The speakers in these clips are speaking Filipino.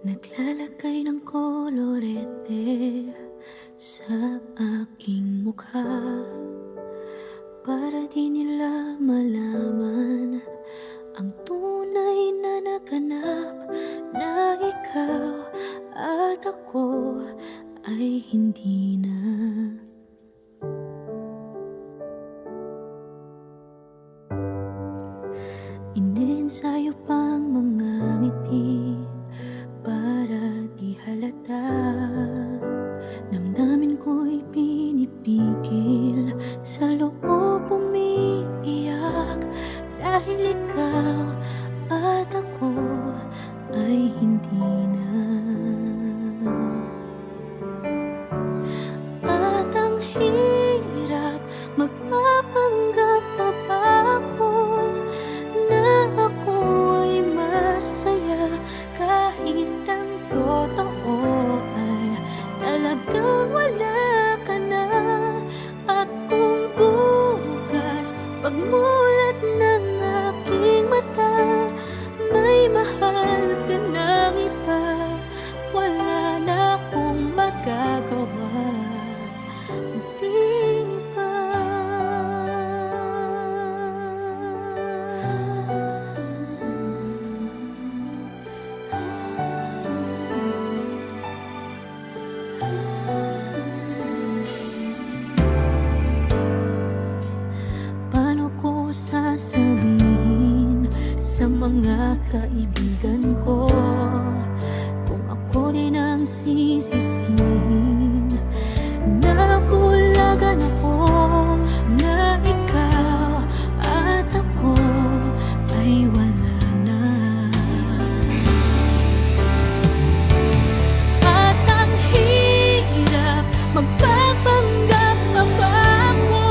Naglalagay ng kolorete sa aking mukha para di nila malaman ang tunay na naganap, na ikaw at ako ay hindi na. Iniensayo pang mga ngiti para di halata. Damdamin ko'y pinipigil, sa loob umiiyak, dahil ikaw at ako ay hindi na. At ang hirap, magpapanggap pa ba ako na ako ay masaya, kahit ang totoo ay talagang wala ka na. At kung bukas pagmulat ng aking mata, may mahal ka ng iba, wala na akong magagawa. Di ba? Paano ko sasabihin sa mga kaibigan ko kung ako din ang sisisihin? Nabulagan ako na ikaw at ako ay wala na. At ang hirap, magpapanggap pa ba ako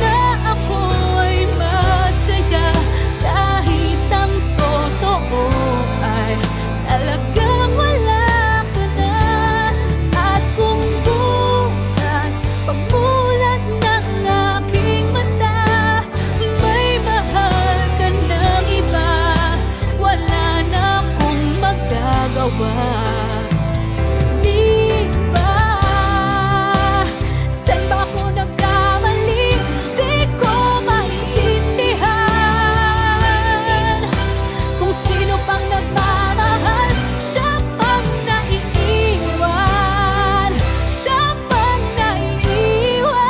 na ako ay masaya, kahit ang totoo ay talagang wala ka na. At kung bukas pagmulat ng aking mata, may mahal ka ng iba, wala na akong magagawa. Di ba? Saan ba ako nagkamali? Di ko maintindihan. Kung sino pang nagmamahal, siya pang naiiwan, siya pang naiiwan.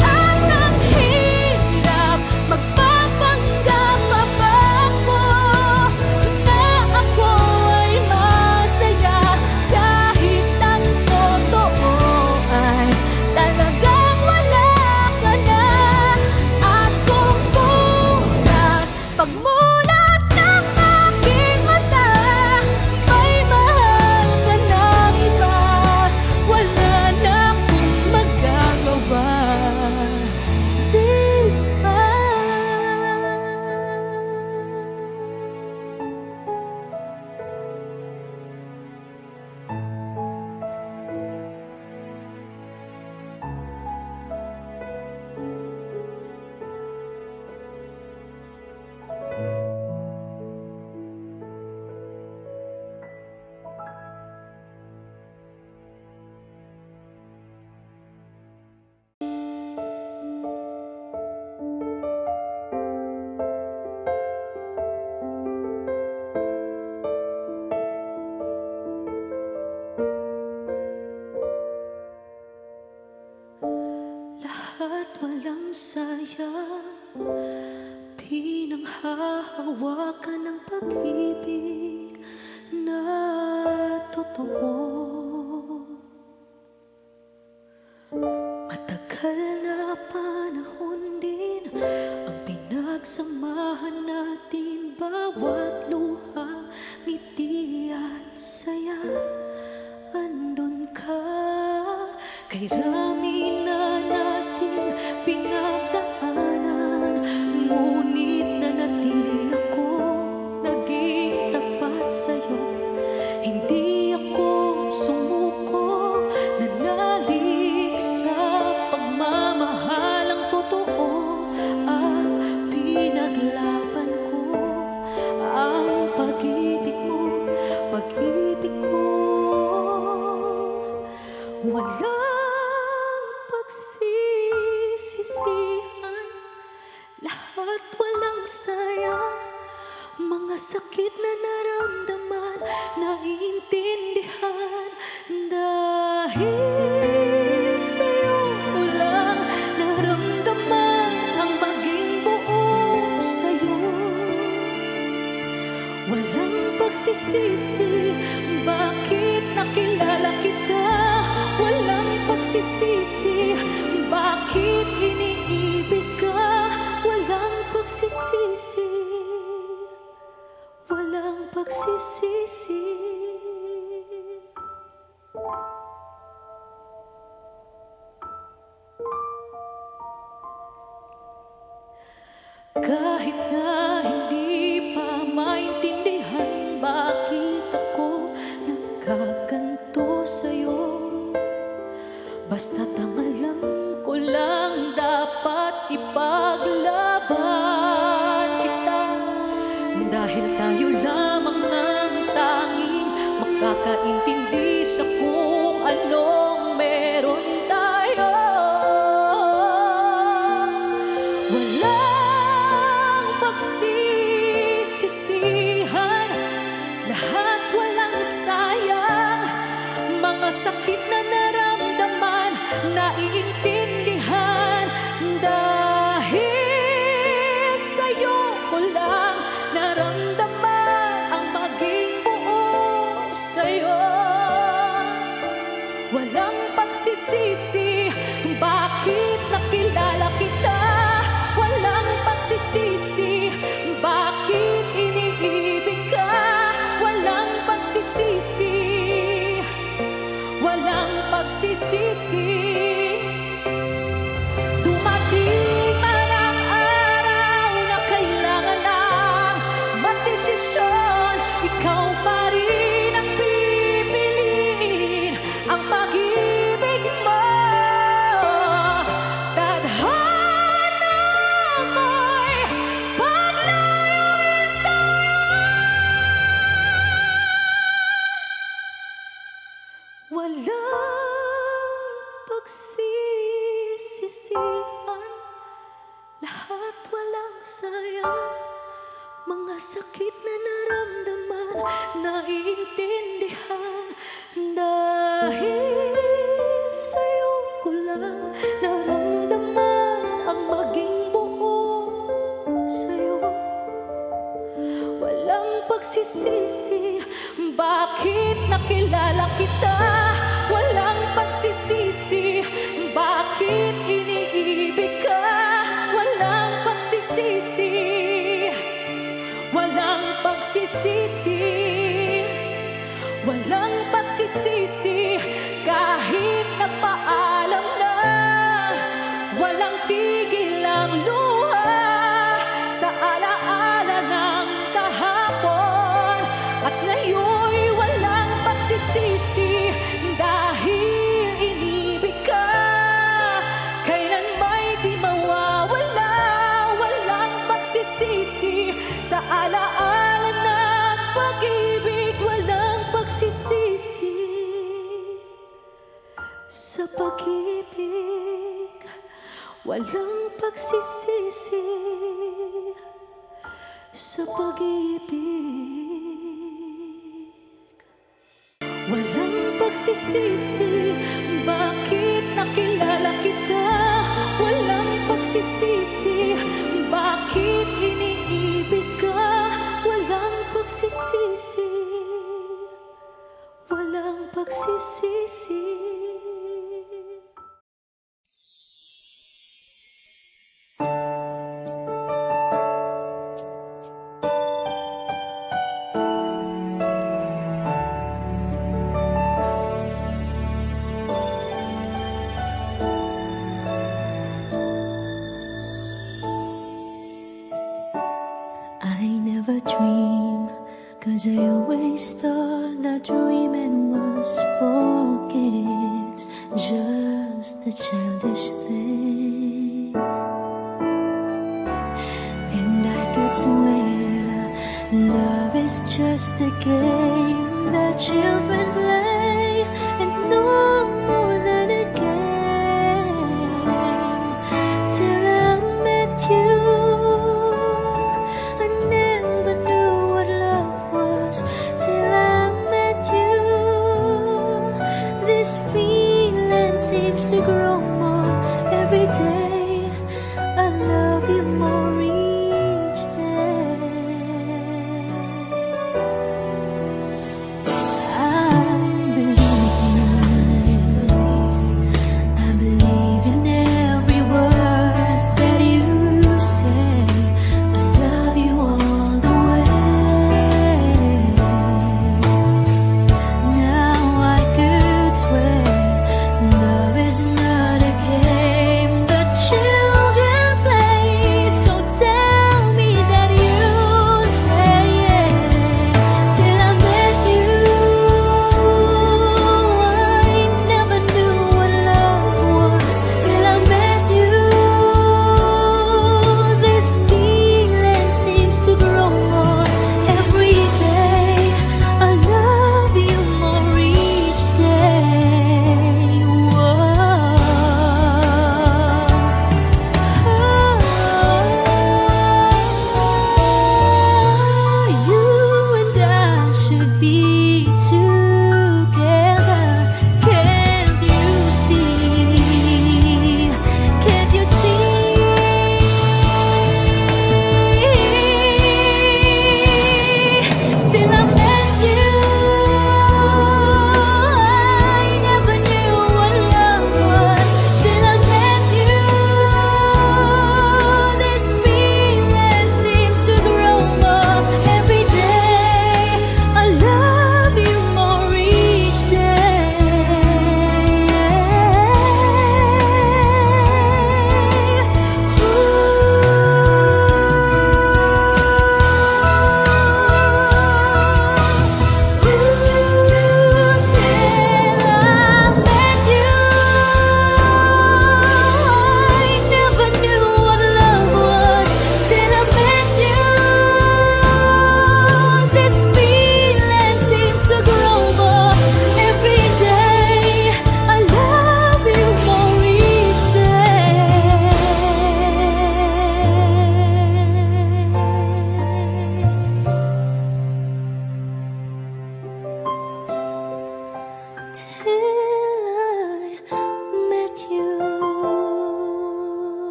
At ang hirap, magpapanggap pa ba ako na ako ay masaya, kahit ang totoo ay talagang wala ka na. At kung bukas pagmulat ng aking mata, may mahal ka ng iba, wala na akong magagawa. Di ba? Lahat walang sayang, pinanghahawakan ng pag-ibig na totoo. Matagal na panahon din ang pinagsamahan natin, bawat luha, ngiti at saya. Andun ka, kay rami na nating pinagdaanan, ngunit nanatili ako naging tapat sa'yo. Hindi ako sumuko, nanalik sa pagmamahalang totoo at pinag lahat walang sayang. Mga sakit na naramdaman, naiintindihan. Dahil sa'yo ko lang naramdaman ang maging buo sa'yo. Walang pagsisisi, bakit nakilala kita? Walang pagsisisi, bakit iniibig ka? Walang pagsisisi, walang pagsisisi. Kahit na hindi pa maintindihan bakit ako nagkaganto sa'yo, basta't ang alam ko lang dapat ipaglaban kita. Dahil tayo lamang ang tanging makakaintindi sa kung anong meron tayo. Walang pagsisisihan, lahat walang sayang. Mga sakit na naramdaman, naiintindihan. Dahil sa'yo ko lang naramdaman ang maging buo sa'yo. Walang pagsisisi, bakit nakilala kita? Walang pagsisisi, bakit iniibig ka? Walang pagsisisi, walang pagsisisi. Dumating man ang araw na kailangan ng magdesisyon, ikaw pa rin ang pipiliin ang pag-ibig mo. Tadhana mo'y paglayuin tayo. Walang pagsisisihan, lahat walang sayang. Mga sakit na naramdaman, naiintindihan. Dahil sa'yo ko lang naramdaman ang maging buo sa'yo. Walang pagsisisi, bakit nakilala kita? Walang pagsisisi, bakit iniibig ka? Walang pagsisisi, walang pagsisisi, walang pagsisisi. Kahit nagpaalam na, walang tigil ang luha sa alaala ng kahapon. At ngayon'y walang pagsisisi, dahil inibig ka. Kailan may di mawawala, walang pagsisisi sa alaala ng pag-ibig. Walang pagsisisi sa pag-ibig, walang pagsisisi sa pag-ibig. Walang pagsisisi, bakit nakilala kita? Walang pagsisisi, bakit iniibig ka? Walang pagsisisi, walang pagsisisi. I never dream, 'cause I always thought that dreaming was for kids, just a childish thing. And I could swear love is just a game that children play, and no more than a game, till I met you.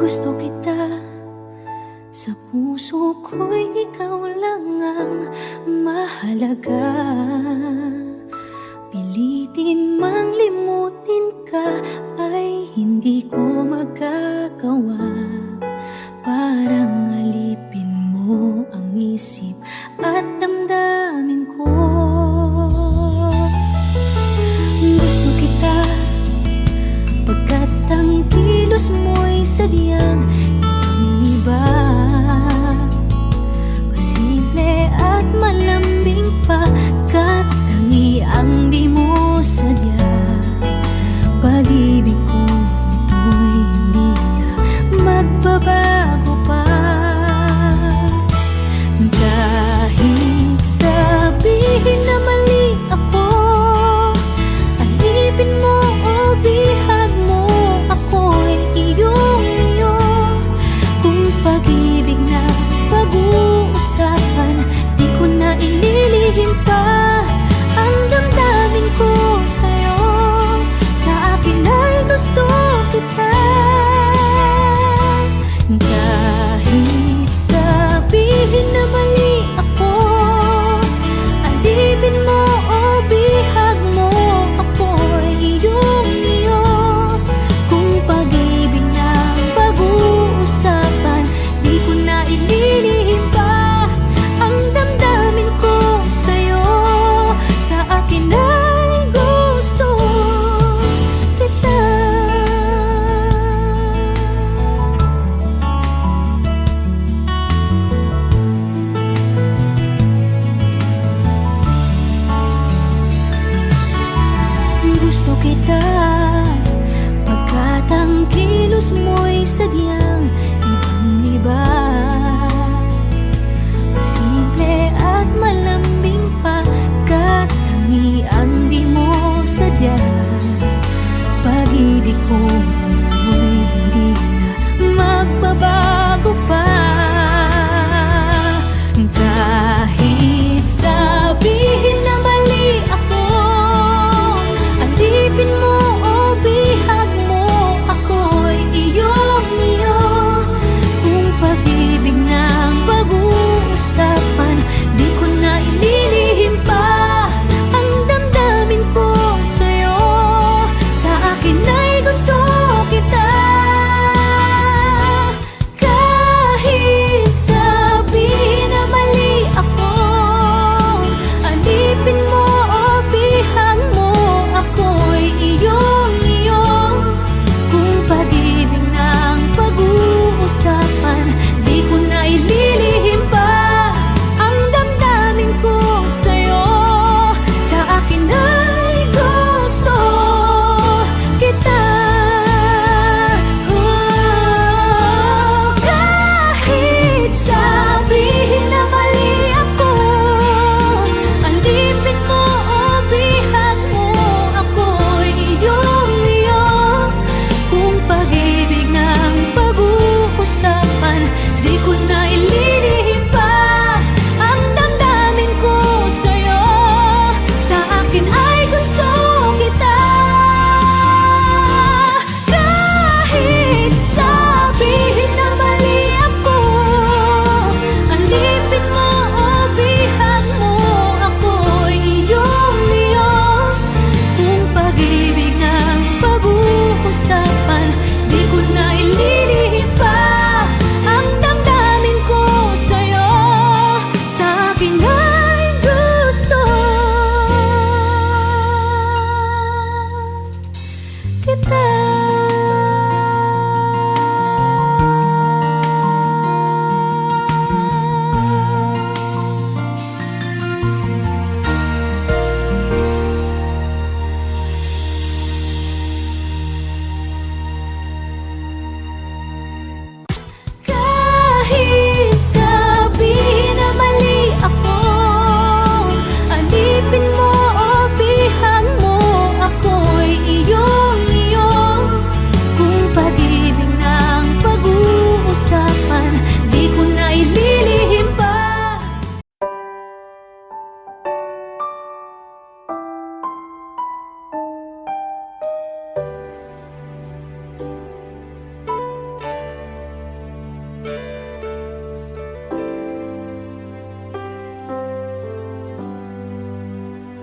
gusto kita, sa puso ko'y ikaw lang ang mahalaga. Pilitin mang limutin ka ay hindi ko magagawa. Parang alipin mo ang isip at damdamin ko. Gusto kita pagkat ang kilos mo'y sadyang ibang-iba. Pasimple at malambing pagkat tangi ang di mo sadya. Pag-ibig kong ito'y hindi na magbabago pa.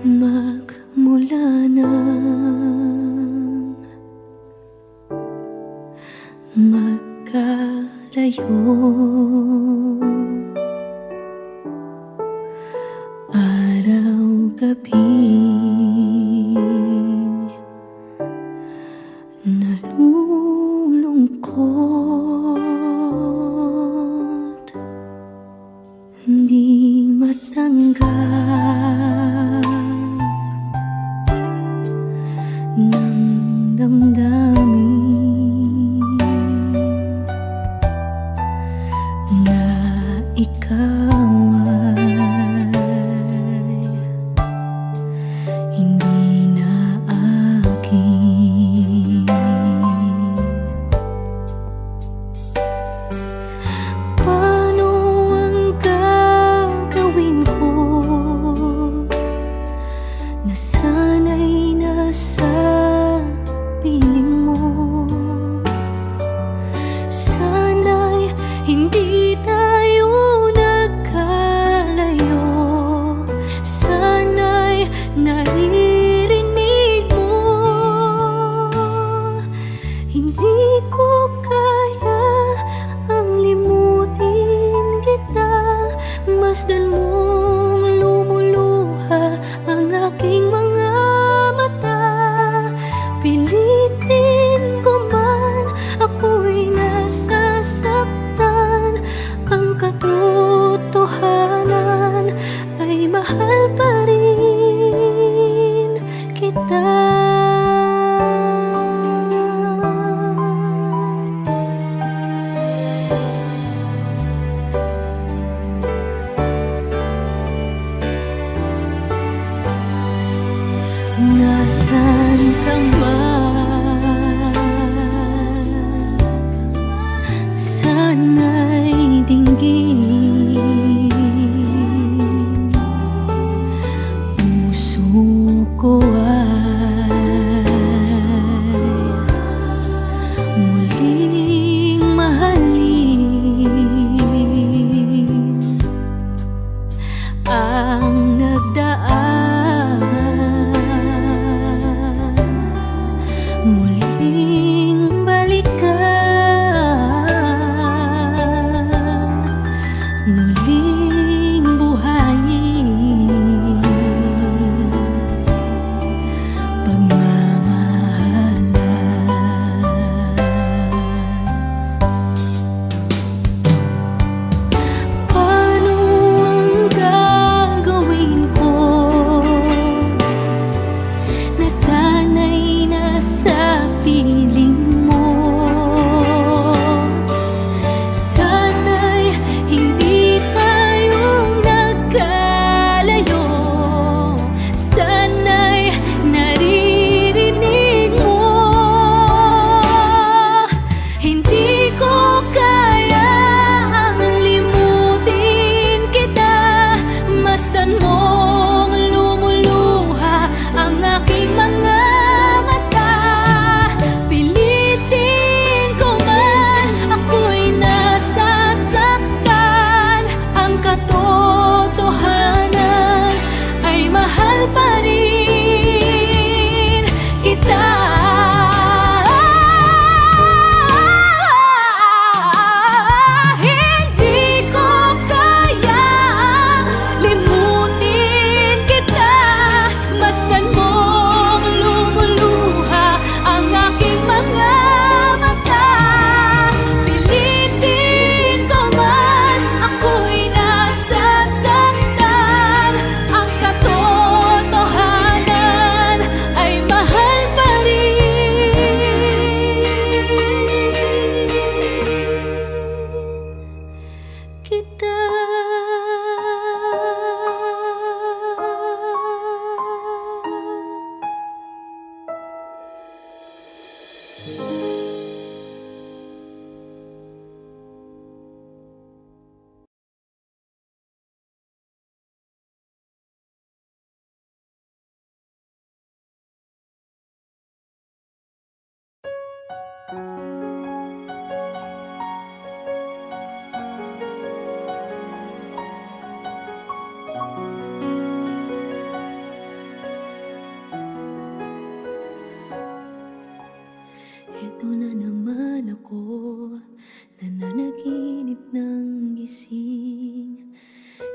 magmula nang magkalayo. Araw-gabing nalulungkot, hindi matanggap ng damdamin na ikaw ay hindi na akin. Paano ang gagawin ko na sana'y nasa piling mo? Sana'y hindi tayo nagkalayo. Sana'y naririnig mo. Hindi ko kaya ang limutin kita. Masdan mong lumuluha ang aking mga mata. Pilitin ko man, ako'y nasasaktan. Ang katotohanan ay mahal pa rin kita. Nasaan ka man? Sana'y dinggin. Puso ko ay muling mahalin ang nagdaan. Muling balikan, muling buhayin pagmamahalan. Paano ang gagawin ko na sana'y nasa piling mo? Sana'y hindi tayo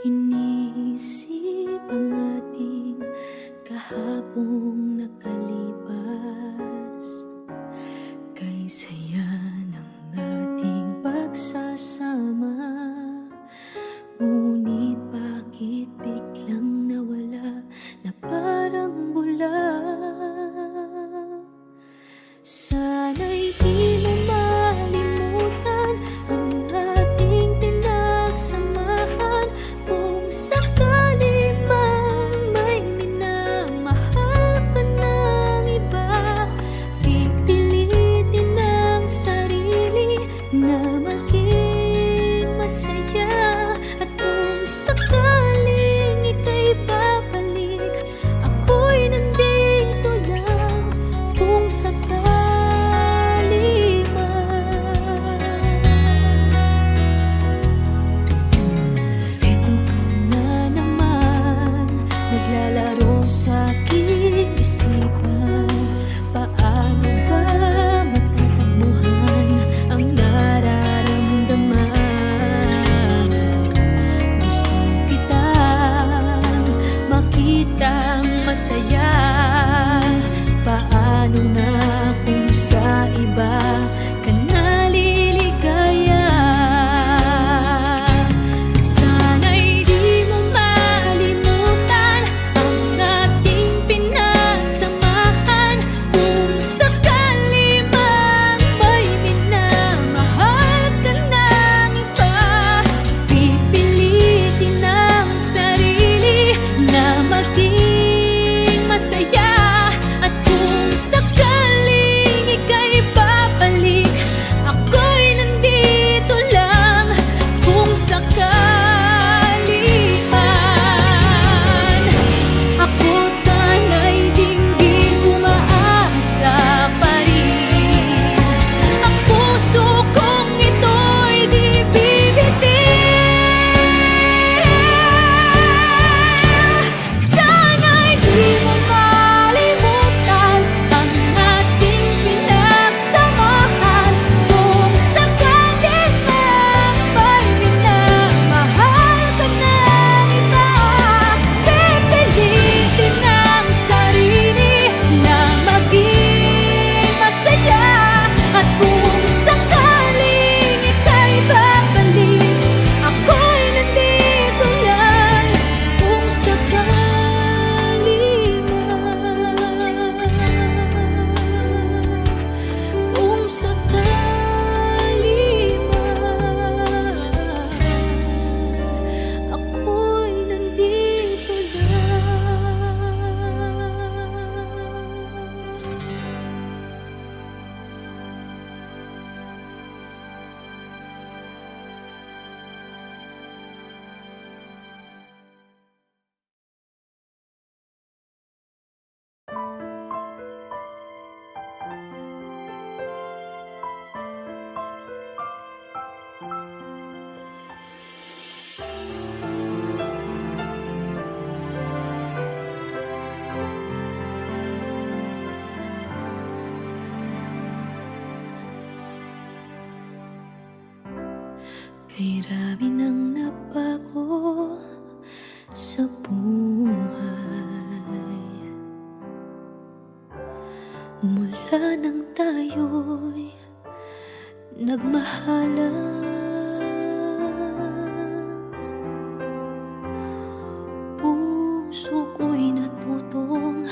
Inisip ang ating kahapong nakalipas, kay saya ng ating pagsasama. Ngunit bakit biglang nawala na parang bula? Sana'y di mo malimutan ang ating pinagsamahan. Kung sakali mang may minamahal ka ng iba, pipilitin ang sarili na maging masaya. At kung sakaling ika'y babalik, ako'y nandito lang kung sakali man. Eto ka na naman, naglalaro sa aking isipan. Paano ba matatakbuhan ang nararamdaman? Gusto kitang makitang masaya. Paano na kung sa iba ka naliligaya? Sana'y di mo malimutan ang ating pinagsamahan. Kung sakali mang may minamahal ka ng iba, pipilitin ang sarili na maging masaya. At kung sakaling ika'y babalik, ako'y nandito lang kung sakali man. Ako sana'y dinggin umaasa pa rin. Ang puso kong ito'y di bibitin. Sana'y di mo malimutan ang ating pinagsamahan. Kung sakali mang may minamahal ka ng iba, pipilitin ang sarili na maging masaya. At kung sakaling ika'y babalik, ako'y nandito lang kung sakali man. Kung sakali man, ako'y nandito lang. Kay rami nang nabago sa buhay, mula nang tayo'y nagmahalan. Puso ko'y natutong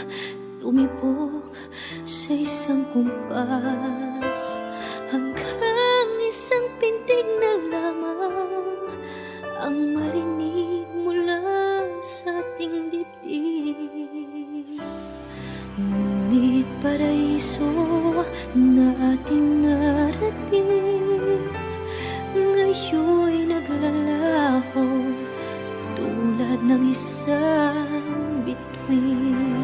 tumibok sa isang kumpas, hanggang isang pintig na lamang ang marinig mula sa ating dibdib. Ngunit paraiso na ating narating, ngayon'y naglalaho tulad ng isang bituin.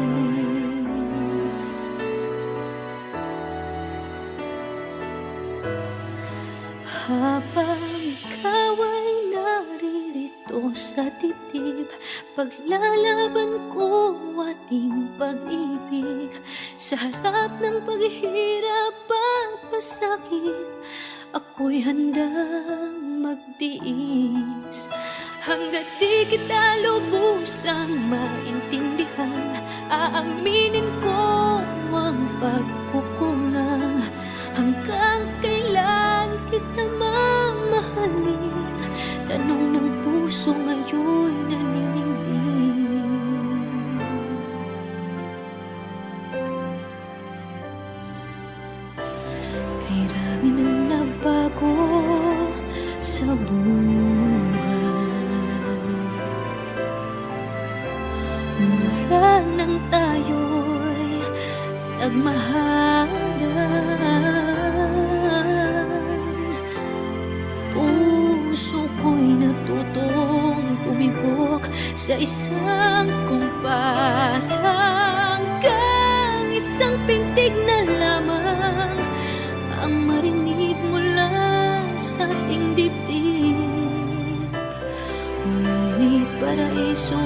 Habang ikaw ay naririto sa dibdib, paglalaban ko ating pag-ibig. Sa harap ng paghihirap at pasakit, ako'y handang magtiis Hanggat di kita lubusang maintindihan, aaminin ko ang pagkukulang. Hanggang kailan kita mamahalin? Tanong ng puso ngayon naninindig. Kay rami nang nabago sa buhay, mula nang tayo'y nagmahalan. Puso ko'y natutong tumibok sa isang kumpas, hanggang isang pintig na lamang ang marinig mula sa ating dibdib. Ngunit paraiso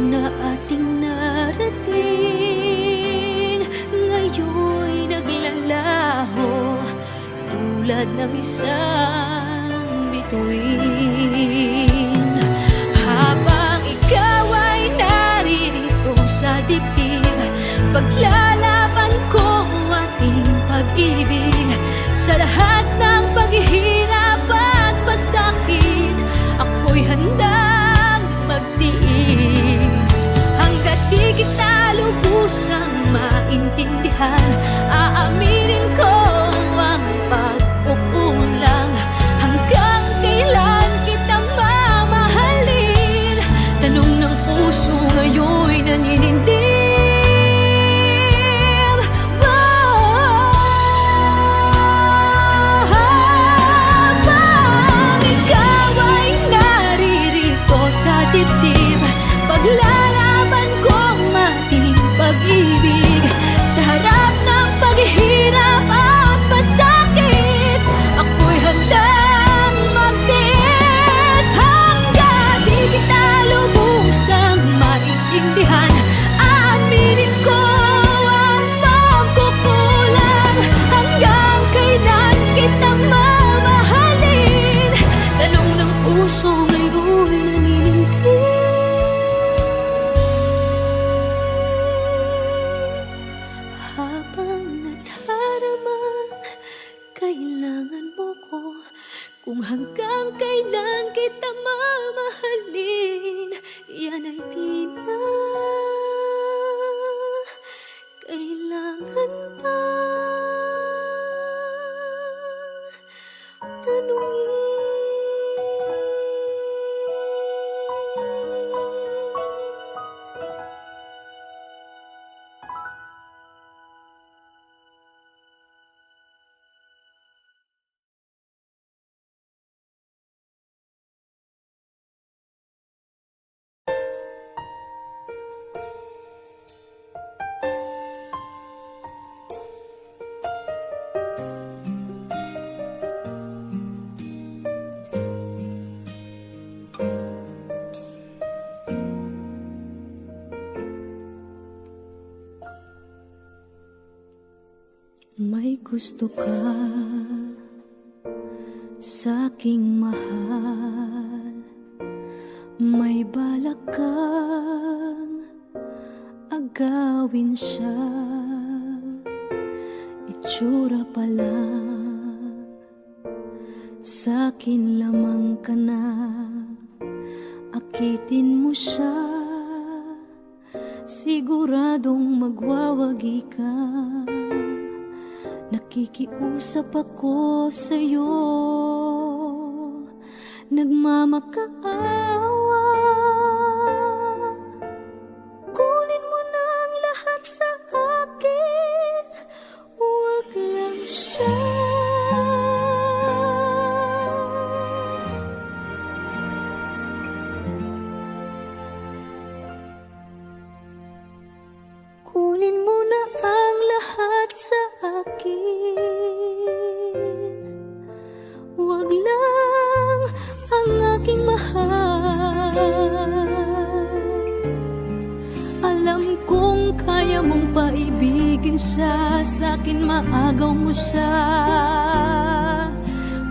na ating narating, ngayon'y naglalaho tulad ng isang bituin. Habang ikaw ay naririto sa dibdib, paglalaban ko ang ating pag-ibig. Sa lahat ng paghihirap at pasakit, ako'y handang magtiis. Hanggat di kita lubusang maintindihan, aaminin ko ang pagkukulang. Hanggang kailan kita mamahalin? Tanong ng puso ngayon'y naninindig. Paglalaban ko ang ating pag-ibig. Sa harap ng paghihirap at pasakit, ako'y handang magtiis. Hanggang di kita lubusang maintindihan, aaminin ko ang pagkukulang. Hanggang kailan kita mamahalin? Tanong ng puso ngayon naninindig. Habang nadaramang kailangan mo ko, kung hanggang kailan kita mamahalin, yan ay di na kailangan pa tanungin. May gusto ka sa'king mahal, may balak kang agawin siya. Itsura pa lang, sa'kin lamang ka na, akitin mo siya. Siguradong magwawagi ka. Nakikiusap ako sa'yo, nagmamakaawa. Kunin mo na ang lahat sa akin, huwag lang siya. Kunin mo na ang lahat sa akin, huwag lang ang aking mahal. Alam kong kaya mong paibigin siya, sa'kin maagaw mo siya.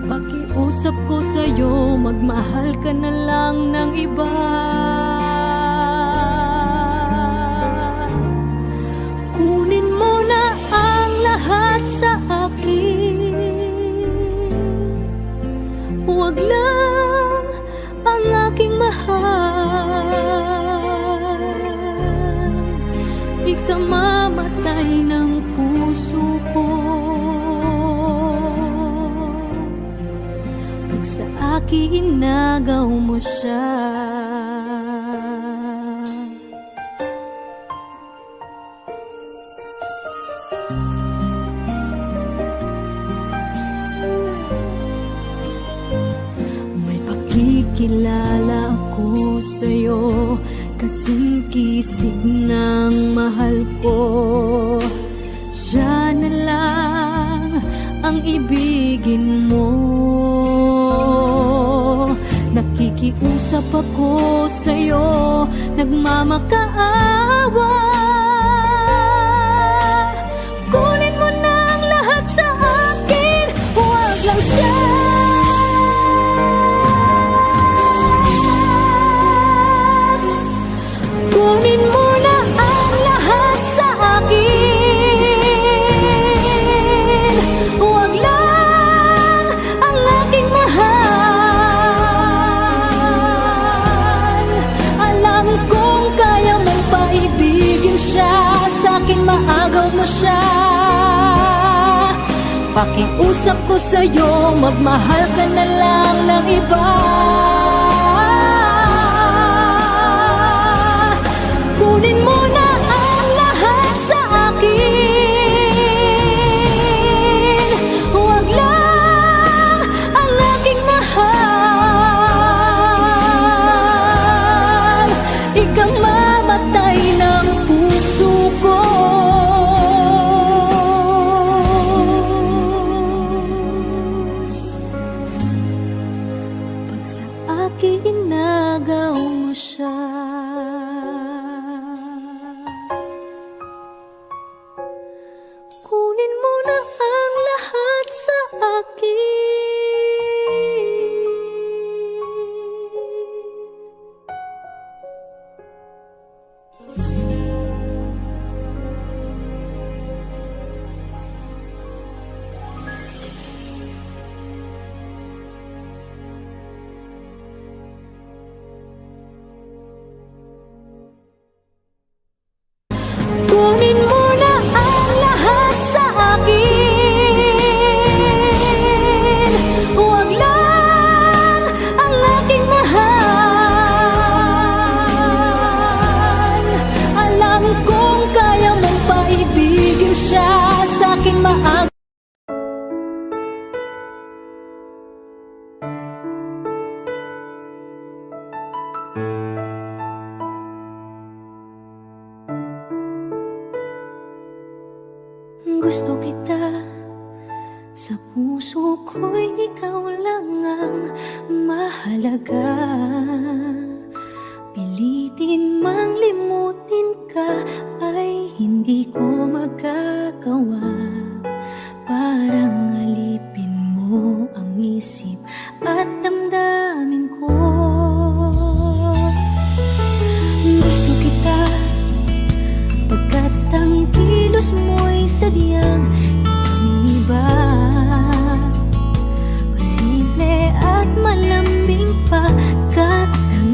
Pakiusap Pakiusap ko sa'yo, magmahal ka na lang ng iba. Kunin mo na ang lahat sa akin, huwag lang ang aking mahal. Ikamamatay ng puso ko pag sa akin inagaw mo siya. May pakikilala ako sa'yo, kasing kisig ng mahal ko. Siya na lang ang ibigin mo. Nakikiusap ako sa'yo, nagmamakaawa. Kunin mo na ang lahat sa akin, huwag lang siya. Kunin mo na ang lahat sa akin, huwag lang ang aking mahal. Alam kong kaya mong paibigin siya, sa'kin maagaw mo siya. Pakiusap ko sa'yo, magmahal ka na lang ng iba. Kunin mo na ang lahat sa akin, huwag lang ang aking mahal. Ikamamatay ng puso ko pag sa akin inagaw mo siya. Kunin mo na ang lahat sa akin. Kunin mo na ang lahat sa akin, huwag lang ang aking mahal. Alam kong kaya mong paibigin siya, sa'kin maagaw. Gusto kita, sa puso ko'y ikaw lang ang mahalaga. Pilitin mang limutin ka ay hindi ko magagawa. Parang alipin mo ang isip at damdamin ko. Gusto kita pagkat ang kilos mo'y sadyang ibang-iba. Pasimple at malambing pagkat ang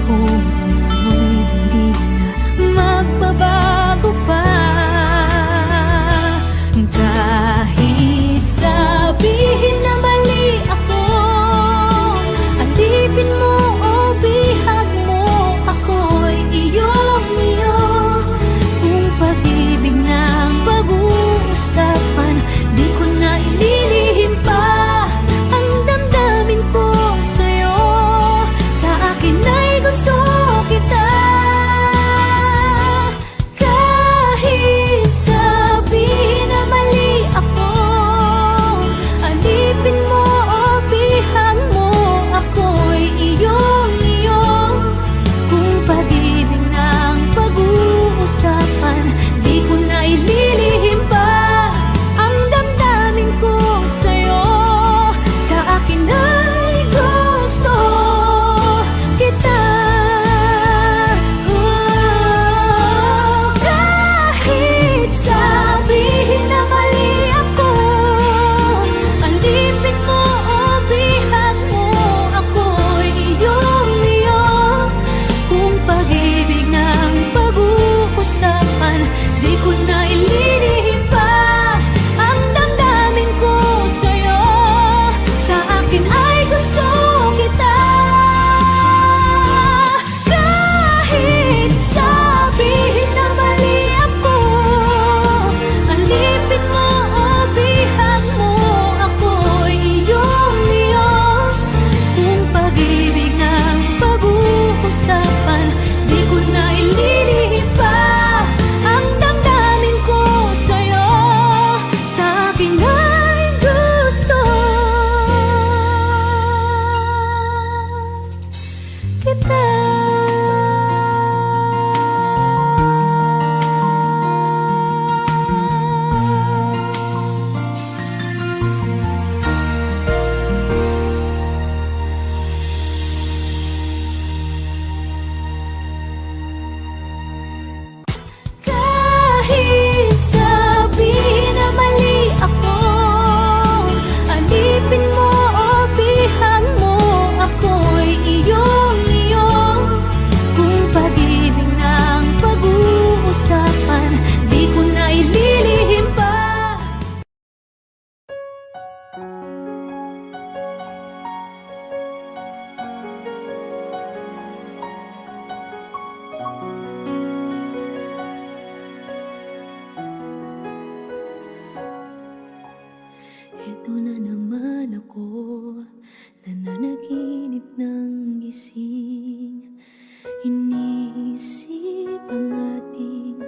kung ito'y hindi na magbabago pa. Kahit sabihin na mali ako, alipin mo o bihag mo, ako'y iyong-iyo. Kung pag-ibig ng pag-uusapan, di ko na ililihim pa ang damdamin ko sa'yo. Sa akin ay gusto kita. Kahit sabihin na mali ako, alipin mo o bihag mo, ako'y iyong-iyo. Kung pag-ibig ng pag-uusapan, di ko na ililihim pa ang damdamin ko sa'yo. Sa akin ay gusto kita. Kahit sabihin na mali ako, alipin mo o bihag mo, ako'y iyong-iyo. Kung pag-ibig ng pag-uusapan, di ko na ililihim pa ang damdamin ko sa'yo. Sa akin ay gusto kita. Kahit sabihin na mali ako, alipin mo o bihag mo, ako'y iyong-iyo. Kung pag-ibig ng pag-uusapan, di ko na ililihim pa ang damdamin ko sa'yo. Sa akin ay gusto kita. Kahit sabihin na mali ako, alipin mo o bihag mo, ako'y iyong-iyo. Kung pag-ibig ng pag-uusapan, di ko na ililihim pa. Ito na naman ako, nananaginip ng gising. Iniisip ang ating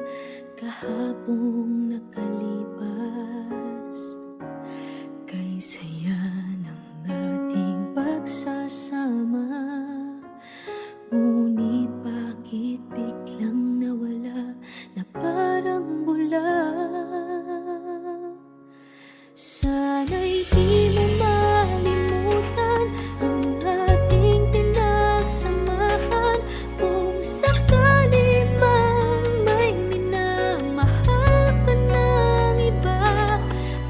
kahapong nakalipas. Kay saya ng ating pagsasama, ngunit bakit biglang nawala na parang bula? Sana'y di mo malimutan ang ating pinagsamahan. Kung sakali mang may minamahal ka ng iba,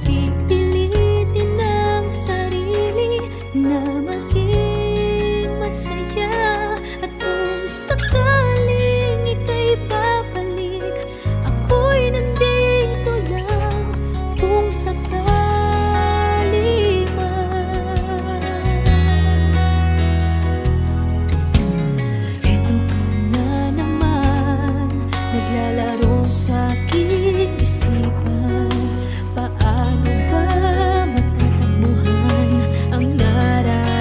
pipilitin ang sarili na maging masaya. At kung sakaling ika'y babalik, ako'y nandito lang. Kung sakali eto ka na naman, naglalaro sa aking isipan. Paano ba matatakbuhan ang nararamdaman?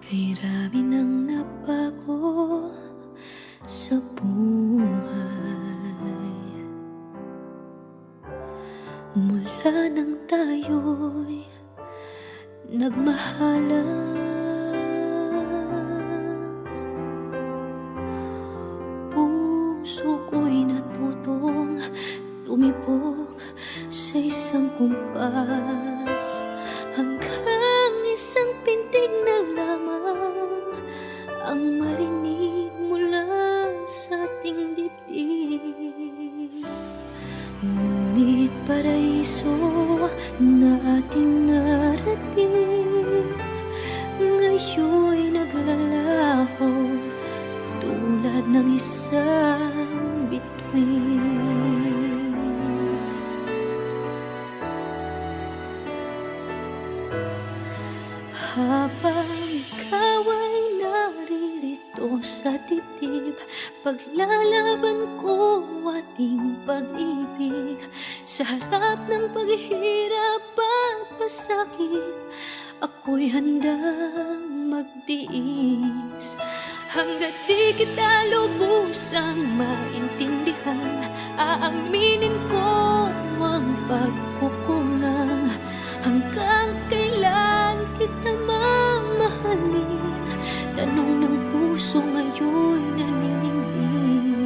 Kay rami nang nabago sa buhay mula nang tayo'y nagmahalan. Puso ko'y natutong tumibok sa isang kumpas, hanggang isang pintig na lamang ang marinig mula sa ating dibdib. Ngunit paraiso na ating narating ngayon'y naglalaho tulad ng isang bituin. Habang ikaw ay naririto sa dibdib, paglalaban ko ating pag-ibig. Sa harap ng paghihirap at pasakit, ako'y handang magtiis. Hanggat di kita lubusang maintindihan, aaminin ko ang pagkukulang. Hanggang kailan kita mamahalin? Tanong ng puso ngayon'y naninindig.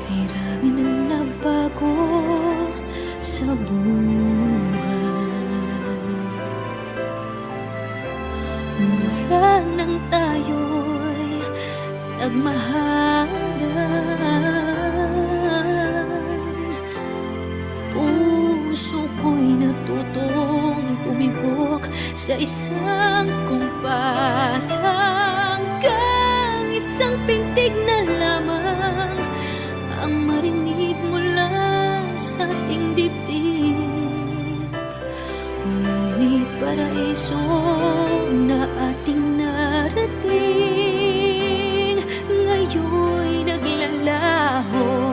Kay rami nang nabago sa buhay mula nang tayo'y nagmahalan. Puso ko'y natutong tumibok sa isang kumpas, hanggang isang pintig na lamang ang marinig mula sa ating dibdib. Ngunit paraiso na ating narating ngayon'y naglalaho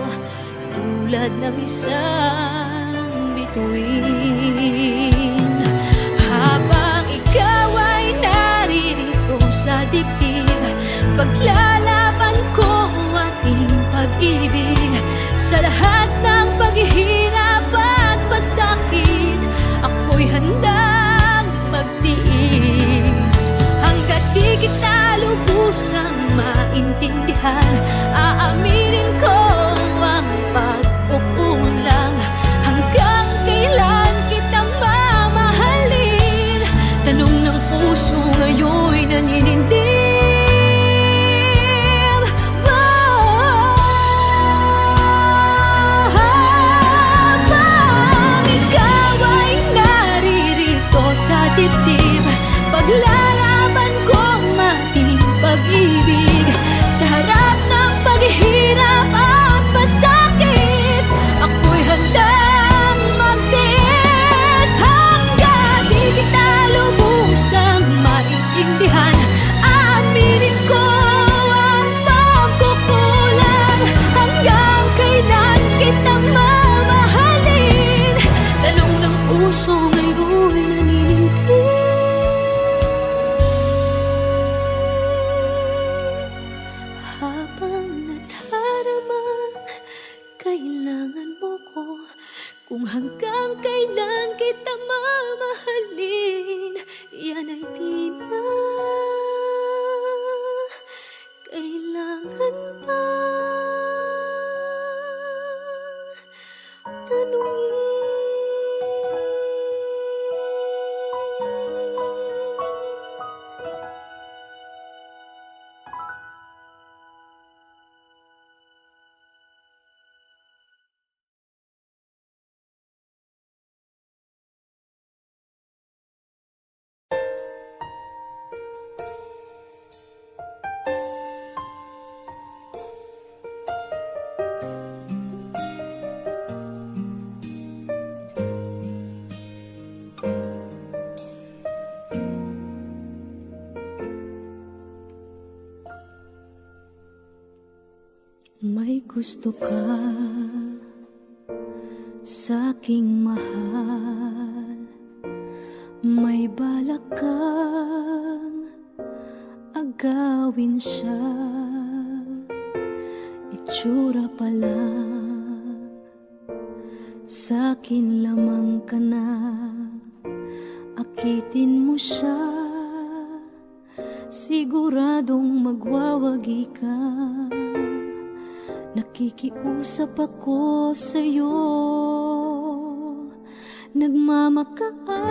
tulad ng isang bituin. Habang ikaw ay naririto sa dibdib, paglalaban ko ating pag-ibig. Sa lahat ng paghihirap at pasakit, ako'y handang magtiis. Hanggat di kita lubusang maintindihan, aaminin ko ang pagkukulang. Hanggang kailan kita mamahalin? Tanong ng puso ngayon'y naninindig. Habang ikaw ay naririto sa dibdib, paglalaban ko ating pag-ibig. Sa harap ng paghihirap at pasakit, ako'y handang magtiis. Hanggang di kita lubusang maintindihan, aaminin ko ang pagkukulang. Hanggang kailan kita mamahalin? Tanong ng puso ngayon'y naninindig. Habang nadaramang kailangan mo ko, kung hanggang kailan kita mamahalin, yan ay di na kailangan pa tanungin. May gusto ka Sa'king mahal, may balak kang agawin siya. Itsura pa lang, sa'kin lamang ka na. Akitin mo siya, siguradong magwawagi ka. Nakikiusap ako sa'yo, nagmamakaawa.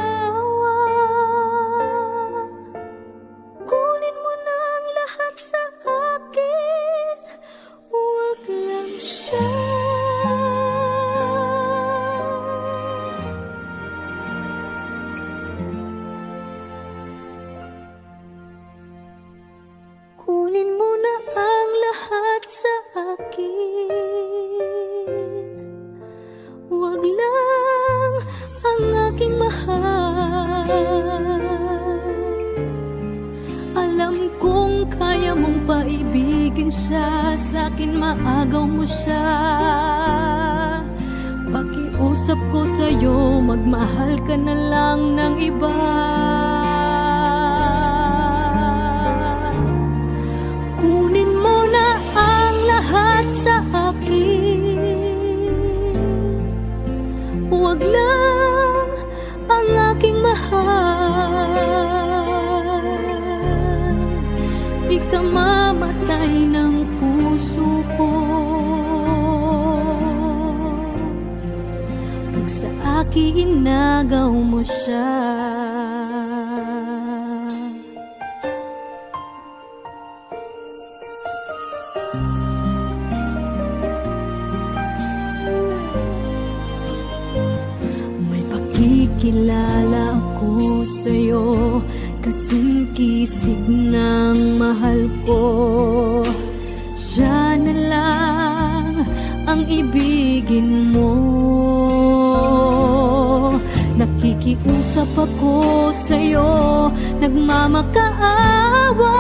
Kunin mo na ang lahat sa akin, huwag lang siya. Kunin mo na ang lahat sa akin, huwag lang ang aking mahal. Alam kong kaya mong paibigin siya, sa'kin maagaw mo siya. Pakiusap ko sa'yo, magmahal ka na lang ng iba. Kunin mo na ang lahat sa akin, huwag lang ang aking mahal. Ikamamatay ng puso ko pag sa akin inagaw mo siya. Kilala ako sa'yo, kasing kisig ng mahal ko. Siya na lang ang ibigin mo. Nakikiusap ako sa'yo, nagmamakaawa.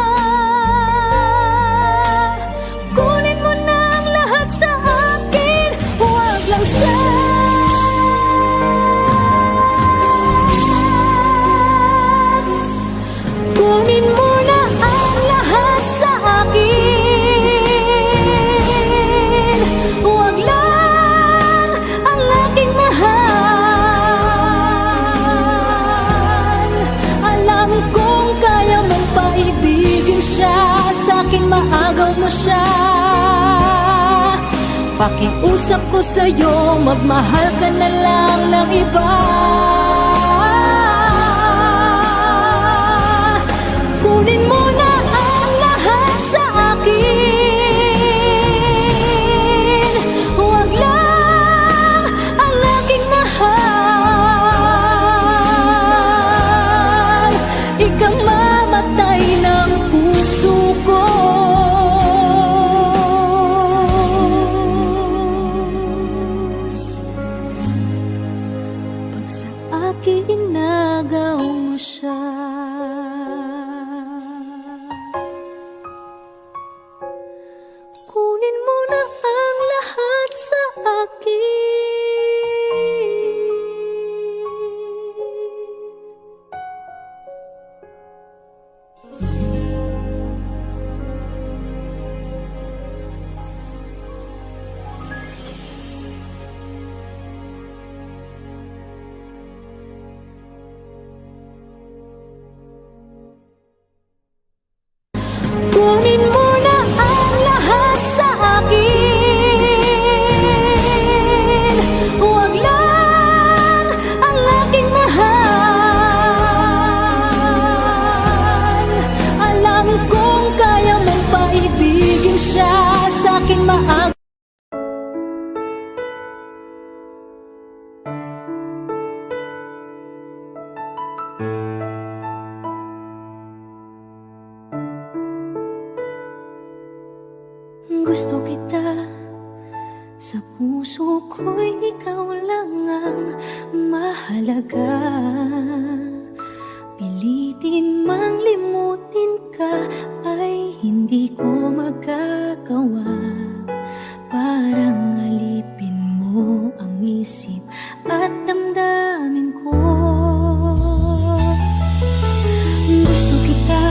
Kunin mo na ang lahat sa akin, huwag lang siya. Kunin mo na ang lahat sa akin, huwag lang ang aking mahal. Alam kong kaya mong paibigin siya, sa'kin maagaw mo siya. Pakiusap ko sa'yo, magmahal ka na lang ng iba. Kunin mo na ang lahat sa akin, huwag lang ang aking mahal. Ikamamatay ng puso ko pag sa akin inagaw mo siya. Kunin mo na ang lahat sa akin. Kunin mo na ang lahat sa akin, huwag lang ang aking mahal. Alam kong kaya mong paibigin siya, sa'kin maagaw. Gusto kita, sa puso ko'y ikaw lang ang mahalaga. Pilitin mang limutin ka ay hindi ko magagawa. Parang alipin mo ang isip at damdamin ko. Gusto kita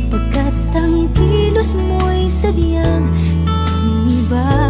pagkat ang kilos mo'y sadyang ibang iba.